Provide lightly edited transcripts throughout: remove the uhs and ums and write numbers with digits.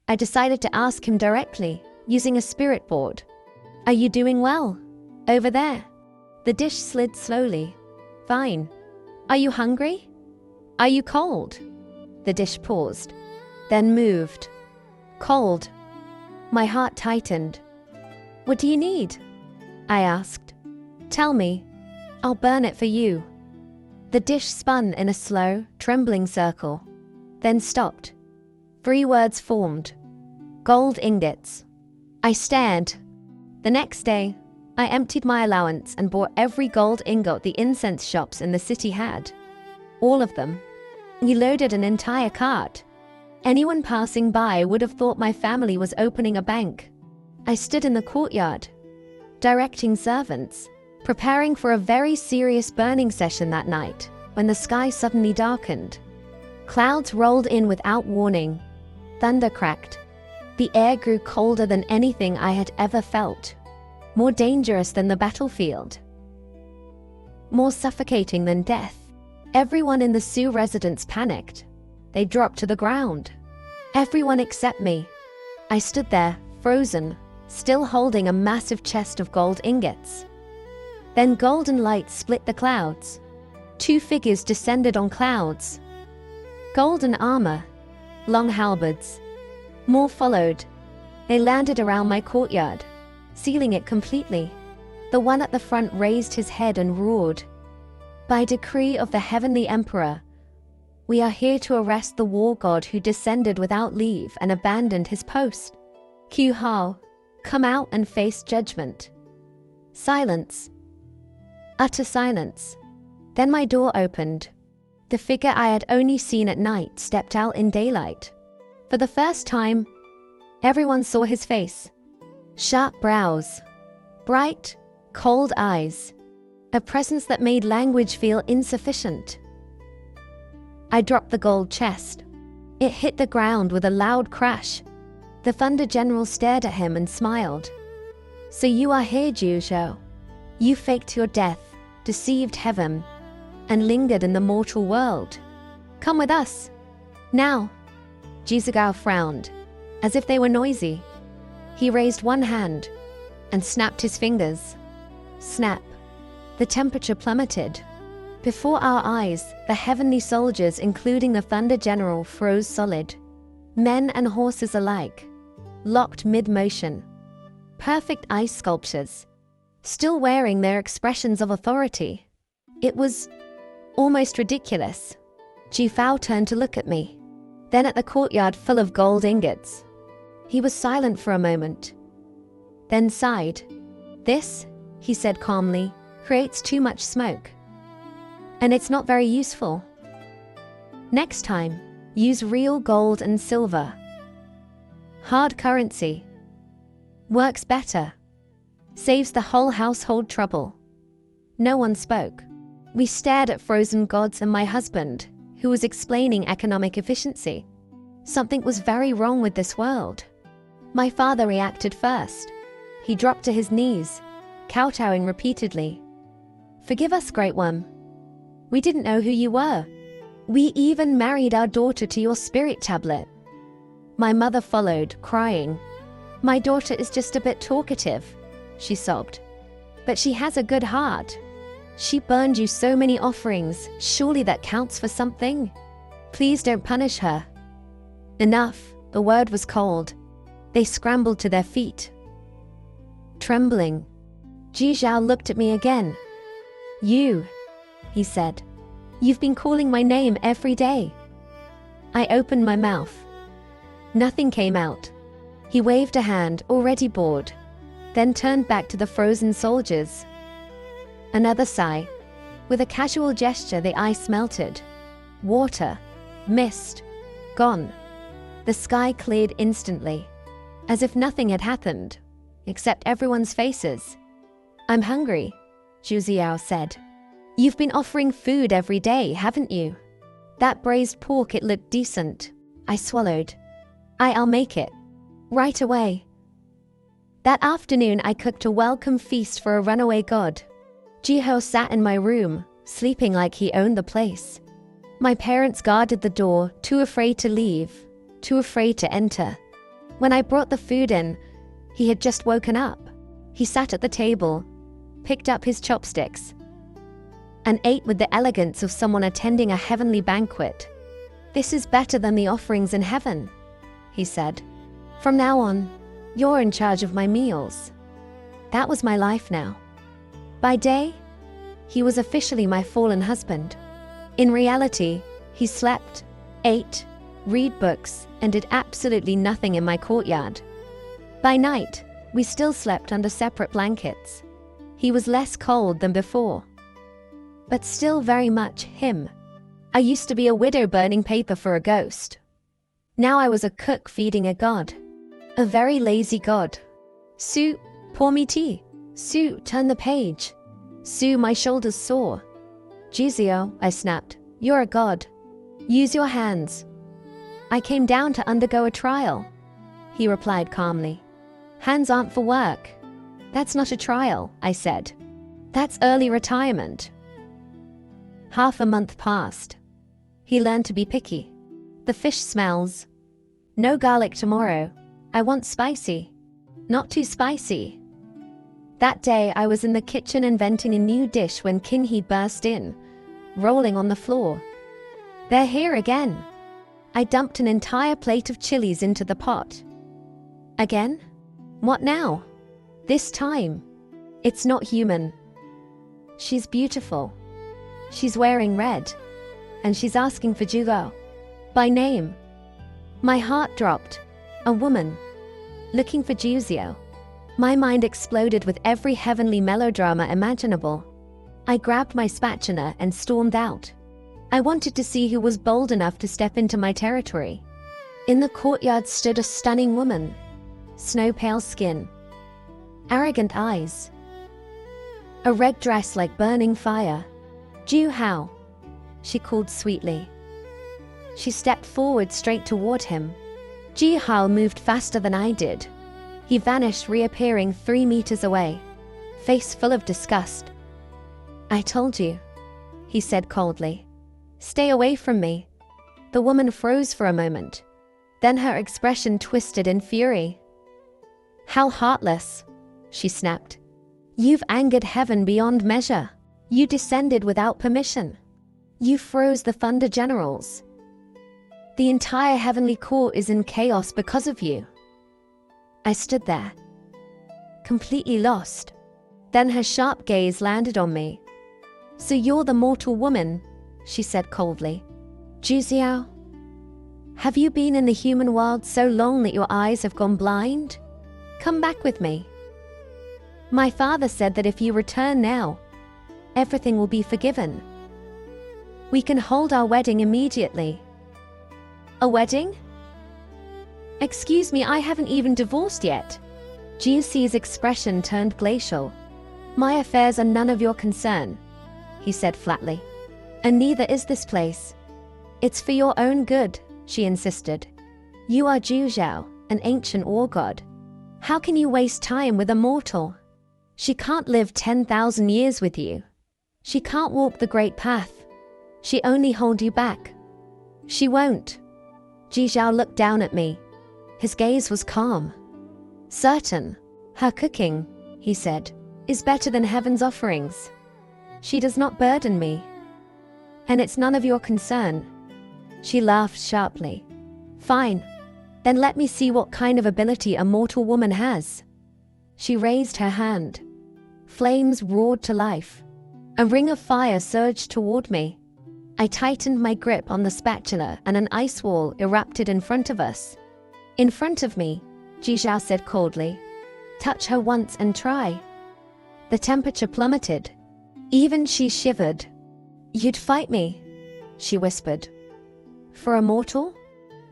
I decided to ask him directly, using a spirit board. Are you doing well? Over there. The dish slid slowly. Fine. Are you hungry? Are you cold? The dish paused, then moved. Cold. My heart tightened. What do you need? I asked. Tell me. I'll burn it for you. The dish spun in a slow, trembling circle, then stopped. 3 words formed. Gold ingots. I stared. The next day, I emptied my allowance and bought every gold ingot the incense shops in the city had. All of them. We loaded an entire cart. Anyone passing by would have thought my family was opening a bank. I stood in the courtyard, directing servants, preparing for a very serious burning session that night, when the sky suddenly darkened. Clouds rolled in without warning. Thunder cracked. The air grew colder than anything I had ever felt. More dangerous than the battlefield. More suffocating than death. Everyone in the Sioux residence panicked. They dropped to the ground. Everyone except me. I stood there, frozen, still holding a massive chest of gold ingots. Then golden light split the clouds. 2 figures descended on clouds. Golden armor. Long halberds. More followed. They landed around my courtyard, sealing it completely. The one at the front raised his head and roared. By decree of the Heavenly Emperor, we are here to arrest the war god who descended without leave and abandoned his post. Q Hao, come out and face judgment. Silence. Utter silence. Then my door opened. The figure I had only seen at night stepped out in daylight. For the first time, everyone saw his face. Sharp brows. Bright, cold eyes. A presence that made language feel insufficient. I dropped the gold chest. It hit the ground with a loud crash. The Thunder General stared at him and smiled. So you are here, Jiu Zhou. You faked your death, deceived heaven, and lingered in the mortal world. Come with us. Now. Jizagao frowned, as if they were noisy. He raised one hand and snapped his fingers. Snap. The temperature plummeted. Before our eyes, the heavenly soldiers, including the Thunder General, froze solid. Men and horses alike, locked mid-motion. Perfect ice sculptures, still wearing their expressions of authority. It was almost ridiculous. Jifao turned to look at me, then at the courtyard full of gold ingots. He was silent for a moment, then sighed. This, he said calmly, creates too much smoke. And it's not very useful. Next time, use real gold and silver. Hard currency. Works better. Saves the whole household trouble. No one spoke. We stared at frozen gods and my husband, who was explaining economic efficiency. Something was very wrong with this world. My father reacted first. He dropped to his knees, kowtowing repeatedly. Forgive us, Great One. We didn't know who you were. We even married our daughter to your spirit tablet. My mother followed, crying. My daughter is just a bit talkative, she sobbed. But she has a good heart. She burned you so many offerings, surely that counts for something? Please don't punish her. Enough, the word was cold. They scrambled to their feet. Trembling, Ji Zhao looked at me again. You, he said. You've been calling my name every day. I opened my mouth. Nothing came out. He waved a hand, already bored, then turned back to the frozen soldiers. Another sigh. With a casual gesture, the ice melted. Water, mist, gone. The sky cleared instantly, as if nothing had happened, except everyone's faces. I'm hungry, Zhu Ziao said. You've been offering food every day, haven't you? That braised pork, it looked decent. I swallowed. I'll make it. Right away. That afternoon I cooked a welcome feast for a runaway god. Jiho sat in my room, sleeping like he owned the place. My parents guarded the door, too afraid to leave, too afraid to enter. When I brought the food in, he had just woken up. He sat at the table, picked up his chopsticks, and ate with the elegance of someone attending a heavenly banquet. "This is better than the offerings in heaven," he said. "From now on, you're in charge of my meals." That was my life now. By day, he was officially my fallen husband. In reality, he slept, ate, read books, and did absolutely nothing in my courtyard. By night, we still slept under separate blankets. He was less cold than before, but still very much him. I used to be a widow burning paper for a ghost. Now I was a cook feeding a god. A very lazy god. "Sue, pour me tea. Sue, turn the page. Sue, my shoulder's sore." "Gizio," I snapped, "you're a god. Use your hands." "I came down to undergo a trial," he replied calmly. "Hands aren't for work." "That's not a trial," I said. "That's early retirement." Half a month passed. He learned to be picky. "The fish smells. No garlic tomorrow. I want spicy. Not too spicy." That day I was in the kitchen inventing a new dish when Kinhee burst in, rolling on the floor. "They're here again." I dumped an entire plate of chilies into the pot. "Again? What now?" "This time. It's not human. She's beautiful. She's wearing red. And she's asking for Jugo. By name." My heart dropped. A woman. Looking for Juzio. My mind exploded with every heavenly melodrama imaginable. I grabbed my spatula and stormed out. I wanted to see who was bold enough to step into my territory. In the courtyard stood a stunning woman. Snow-pale skin. Arrogant eyes. A red dress like burning fire. "Ju Hao," she called sweetly. She stepped forward straight toward him. Ji Hao moved faster than I did. He vanished, reappearing 3 meters away, face full of disgust. "I told you," he said coldly. "Stay away from me." The woman froze for a moment. Then her expression twisted in fury. "How heartless," she snapped. "You've angered heaven beyond measure. You descended without permission. You froze the Thunder Generals. The entire heavenly court is in chaos because of you." I stood there, completely lost. Then her sharp gaze landed on me. "So you're the mortal woman," she said coldly. "Juziao? Have you been in the human world so long that your eyes have gone blind? Come back with me. My father said that if you return now, everything will be forgiven. We can hold our wedding immediately." "A wedding? Excuse me, I haven't even divorced yet." Jiuxi's expression turned glacial. "My affairs are none of your concern," he said flatly. "And neither is this place. It's for your own good," she insisted. "You are Ju Zhao, an ancient war god. How can you waste time with a mortal? She can't live 10,000 years with you. She can't walk the great path. She only hold you back. She won't." Ji Zhao looked down at me. His gaze was calm. "Certain. Her cooking," he said, "is better than heaven's offerings. She does not burden me. And it's none of your concern." She laughed sharply. "Fine. Then let me see what kind of ability a mortal woman has." She raised her hand. Flames roared to life. A ring of fire surged toward me. I tightened my grip on the spatula and an ice wall erupted in front of us. "In front of me," Ji Zhao said coldly. "Touch her once and try." The temperature plummeted. Even she shivered. "You'd fight me," she whispered. "For a mortal?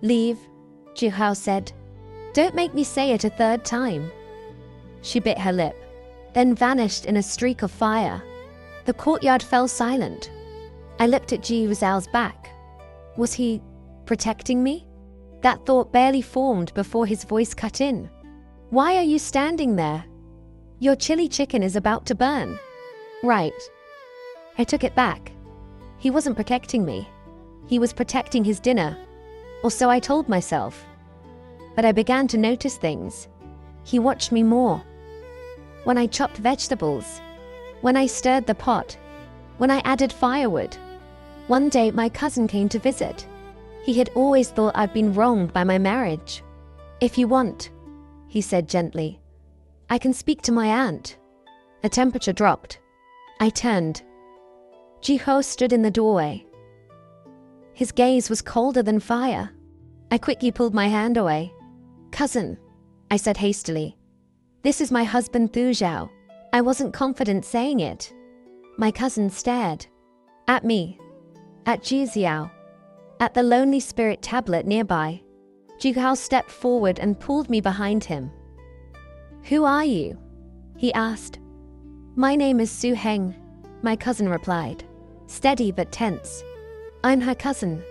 Leave," Ji Zhao said. "Don't make me say it a third time." She bit her lip, then vanished in a streak of fire. The courtyard fell silent. I looked at Ji Zhao's back. Was he protecting me? That thought barely formed before his voice cut in. "Why are you standing there? Your chili chicken is about to burn." "Right." I took it back. He wasn't protecting me. He was protecting his dinner. Or so I told myself. But I began to notice things. He watched me more. When I chopped vegetables, when I stirred the pot, when I added firewood. One day my cousin came to visit. He had always thought I'd been wronged by my marriage. "If you want," he said gently, "I can speak to my aunt." The temperature dropped. I turned. Jiho stood in the doorway. His gaze was colder than fire. I quickly pulled my hand away. "Cousin," I said hastily. "This is my husband Thu Zhao." I wasn't confident saying it. My cousin stared. At me. At Ji Xiao. At the lonely spirit tablet nearby. Jiho stepped forward and pulled me behind him. "Who are you?" he asked. "My name is Su Heng," my cousin replied, steady but tense. "I'm her cousin."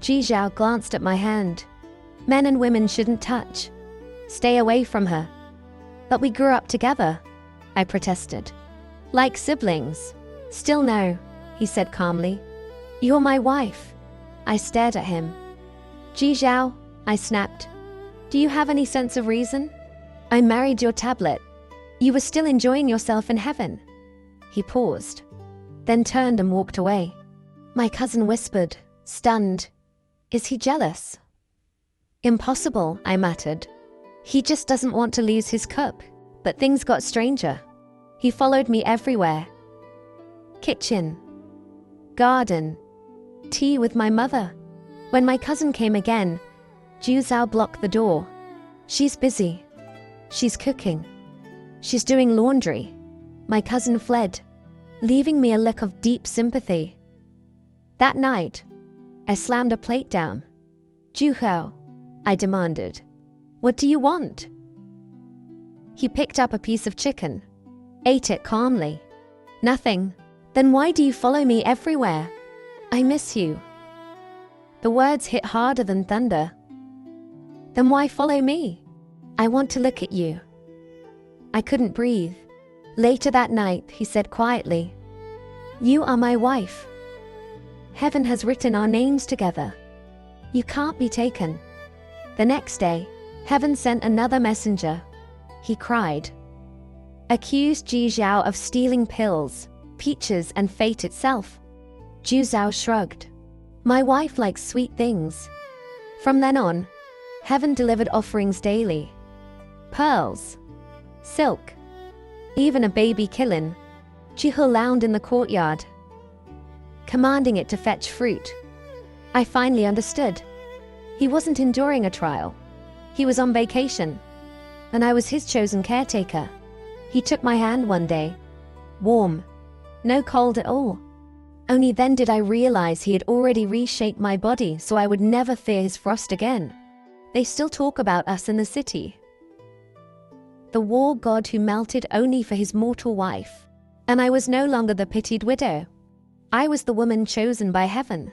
Ji Xiao glanced at my hand. "Men and women shouldn't touch. Stay away from her." "But we grew up together," I protested. "Like siblings." "Still no," he said calmly. "You're my wife." I stared at him. "Ji Xiao," I snapped. "Do you have any sense of reason? I married your tablet. You were still enjoying yourself in heaven." He paused, then turned and walked away. My cousin whispered, stunned, "Is he jealous?" "Impossible," I muttered. "He just doesn't want to lose his cup." But things got stranger. He followed me everywhere. Kitchen. Garden. Tea with my mother. When my cousin came again, Ju Zhao blocked the door. "She's busy. She's cooking. She's doing laundry." My cousin fled, leaving me a look of deep sympathy. That night, I slammed a plate down. "Juho," I demanded, "what do you want?" He picked up a piece of chicken, ate it calmly. "Nothing." "Then why do you follow me everywhere?" "I miss you." The words hit harder than thunder. "Then why follow me?" "I want to look at you." I couldn't breathe. Later that night, he said quietly, "You are my wife. Heaven has written our names together. You can't be taken." The next day, heaven sent another messenger. He cried. Accused Ji Zhao of stealing pills, peaches and fate itself. Ju Zhao shrugged. "My wife likes sweet things." From then on, heaven delivered offerings daily. Pearls, silk, even a baby killin. Jiho lounged in the courtyard, commanding it to fetch fruit. I finally understood. He wasn't enduring a trial. He was on vacation, and I was his chosen caretaker. He took my hand one day. Warm. No cold at all. Only then did I realize he had already reshaped my body so I would never fear his frost again. They still talk about us in the city. The war god who melted only for his mortal wife. And I was no longer the pitied widow. I was the woman chosen by heaven.